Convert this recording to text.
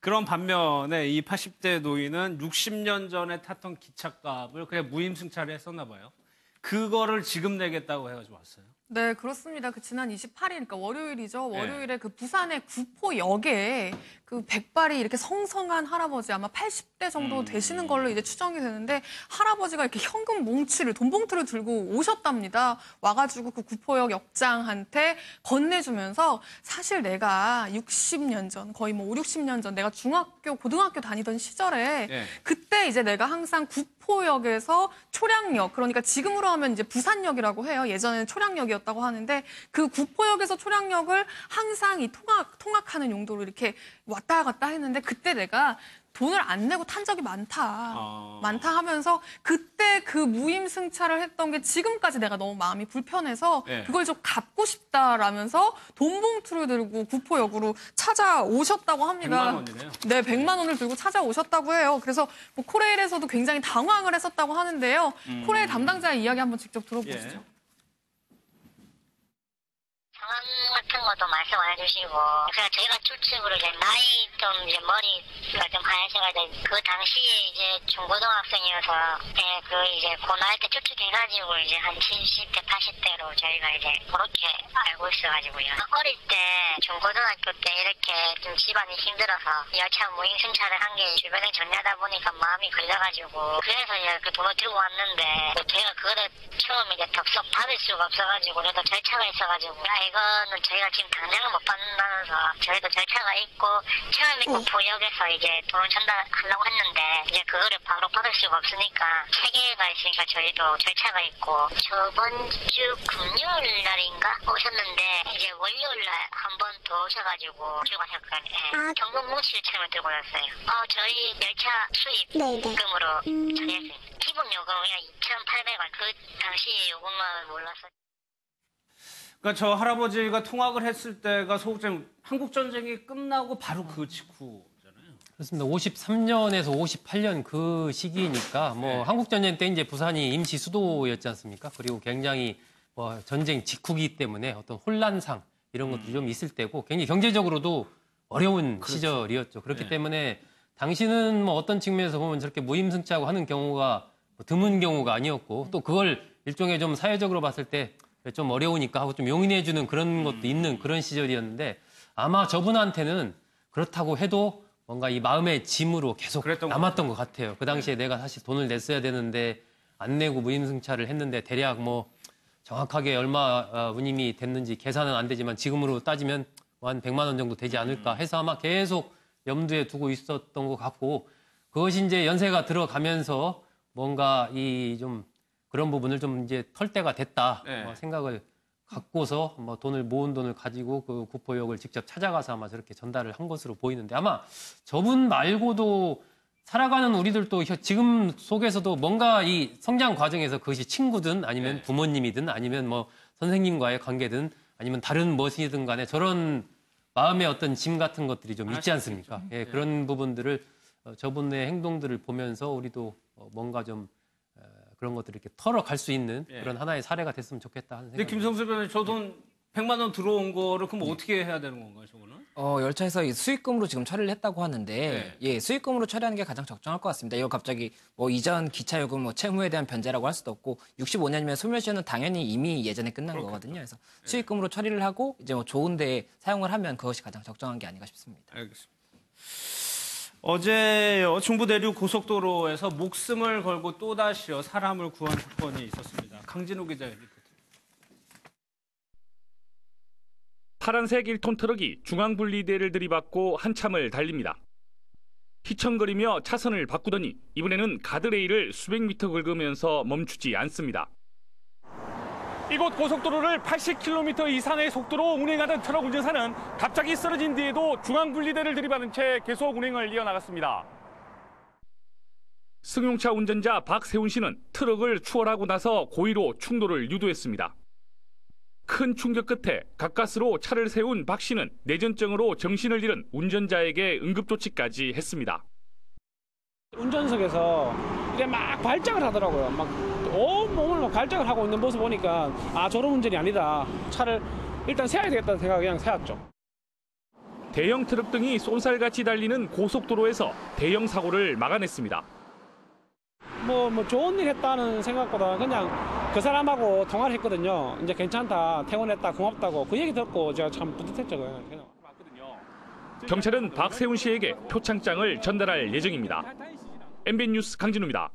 그런 반면에 이 80대 노인은 60년 전에 탔던 기차값을 그냥 무임승차를 했었나 봐요. 그거를 지금 내겠다고 해가지고 왔어요. 네, 그렇습니다. 그 지난 28일, 그러니까 월요일이죠. 월요일에 그 부산의 구포역에 그 백발이 이렇게 성성한 할아버지, 아마 80대 정도 되시는 걸로 이제 추정이 되는데, 할아버지가 이렇게 현금 뭉치를, 돈 봉투를 들고 오셨답니다. 와가지고 그 구포역 역장한테 건네주면서, 사실 내가 60년 전, 거의 뭐 5, 60년 전, 내가 중학교, 고등학교 다니던 시절에, 그때 이제 내가 항상 구포역에서 초량역, 그러니까 지금으로 하면 이제 부산역이라고 해요. 예전에는 초량역이었다고 하는데, 그 구포역에서 초량역을 항상 이 통학하는 용도로 이렇게 왔다 갔다 했는데, 그때 내가 돈을 안 내고 탄 적이 많다 하면서 그때 그 무임승차를 했던 게 지금까지 내가 너무 마음이 불편해서 그걸 좀 갚고 싶다라면서 돈 봉투를 들고 구포역으로 찾아오셨다고 합니다. 100만 원이네요. 네, 100만 원을 들고 찾아오셨다고 해요. 그래서 뭐 코레일에서도 굉장히 당황을 했었다고 하는데요. 코레일 담당자의 이야기 한번 직접 들어보시죠. 상황 같은 것도 말씀 안 해주시고, 그냥 저희가 추측으로 이제 나이 좀 이제 머리가 좀 하얘셔가지고, 그 당시에 이제 중고등학생이어서, 그 이제 그 나이 때 추측해가지고 이제 한 70대, 80대로 저희가 이제 그렇게 알고 있어가지고요. 어릴 때, 중고등학교 때 이렇게 좀 집안이 힘들어서 열차 무임승차를 한 게 주변에 전야다 보니까 마음이 걸려가지고, 그래서 이제 그 돈을 들고 왔는데, 저희가 그거를 처음 이제 덥석 받을 수가 없어가지고, 그래도 절차가 있어가지고, 이거는 저희가 지금 당장은 못 받는다면서 저희도 절차가 있고 처음에 구포역에서 이제 돈을 전달하려고 했는데 이제 그거를 바로 받을 수가 없으니까 체계가 있으니까 저희도 절차가 있고 저번 주 금요일 날인가 오셨는데 이제 월요일 날 한 번 더 오셔가지고 들고 가셨거든요. 경고 뭉치를 처음에 들고 왔어요. 저희 열차 수입금으로 처리했어요. 기본 요금이 2,800원. 그 당시 요금만 몰라서. 그러니까 저 할아버지가 통학을 했을 때가 소극장 한국 전쟁이 끝나고 바로 그 직후잖아요. 그렇습니다. 53년에서 58년 그 시기니까 뭐 한국 전쟁 때 이제 부산이 임시 수도였지 않습니까? 그리고 굉장히 뭐 전쟁 직후기 때문에 어떤 혼란상 이런 것들이 좀 있을 때고 굉장히 경제적으로도 어려운 시절이었죠. 그렇기 때문에 당시는 뭐 어떤 측면에서 보면 저렇게 무임승차하고 하는 경우가 뭐 드문 경우가 아니었고 또 그걸 일종의 좀 사회적으로 봤을 때 좀 어려우니까 하고 좀 용인해주는 그런 것도 있는 그런 시절이었는데 아마 저분한테는 그렇다고 해도 뭔가 이 마음의 짐으로 계속 남았던 것 같아요. 그 당시에 내가 사실 돈을 냈어야 되는데 안 내고 무임승차를 했는데 대략 뭐 정확하게 얼마 운임이 됐는지 계산은 안 되지만 지금으로 따지면 한 100만 원 정도 되지 않을까 해서 아마 계속 염두에 두고 있었던 것 같고 그것이 이제 연세가 들어가면서 뭔가 이 좀 그런 부분을 좀 이제 털 때가 됐다 생각을 갖고서 뭐 돈을 모은 돈을 가지고 그 구포역을 직접 찾아가서 아마 저렇게 전달을 한 것으로 보이는데 아마 저분 말고도 살아가는 우리들도 지금 속에서도 뭔가 이 성장 과정에서 그것이 친구든 아니면 부모님이든 아니면 뭐 선생님과의 관계든 아니면 다른 무엇이든 간에 저런 마음의 어떤 짐 같은 것들이 좀 있지 않습니까? 그런 부분들을 저분의 행동들을 보면서 우리도 뭔가 좀 그런 것들을 이렇게 털어갈 수 있는 그런 하나의 사례가 됐으면 좋겠다 하는 생각이. 근데 김성수 변호사님, 저 돈 100만 원 들어온 거를 그럼 어떻게 해야 되는 건가요, 저거는? 열차에서 이 수익금으로 지금 처리를 했다고 하는데, 수익금으로 처리하는 게 가장 적정할 것 같습니다. 이거 갑자기 뭐 이전 기차요금 뭐 채무에 대한 변제라고 할 수도 없고, 65년이면 소멸시효는 당연히 이미 예전에 끝난 거거든요. 그래서 수익금으로 처리를 하고 이제 뭐 좋은데 사용을 하면 그것이 가장 적정한 게 아닌가 싶습니다. 알겠습니다. 어제 중부 내륙 고속도로에서 목숨을 걸고 또다시 사람을 구한 사건이 있었습니다. 강진우 기자의 리포트. 파란색 1톤 트럭이 중앙분리대를 들이받고 한참을 달립니다. 휘청거리며 차선을 바꾸더니 이번에는 가드레일을 수백 미터 긁으면서 멈추지 않습니다. 이곳 고속도로를 80km 이상의 속도로 운행하던 트럭 운전사는 갑자기 쓰러진 뒤에도 중앙분리대를 들이받은 채 계속 운행을 이어나갔습니다. 승용차 운전자 박세훈 씨는 트럭을 추월하고 나서 고의로 충돌을 유도했습니다. 큰 충격 끝에 가까스로 차를 세운 박 씨는 뇌전증으로 정신을 잃은 운전자에게 응급조치까지 했습니다. 운전석에서 이게 막 발작을 하더라고요. 막 온몸을 막 발작을 하고 있는 모습 보니까 저런 운전이 아니다. 차를 일단 세워야 되겠다는 생각에 그냥 세웠죠. 대형 트럭 등이 쏜살같이 달리는 고속도로에서 대형 사고를 막아냈습니다. 뭐 좋은 일 했다는 생각보다 그냥 그 사람하고 통화를 했거든요. 이제 괜찮다, 퇴원했다, 고맙다고 그 얘기 듣고 제가 참 뿌듯했죠. 그냥. 경찰은 박세훈 씨에게 표창장을 전달할 예정입니다. MBN 뉴스 강진우입니다.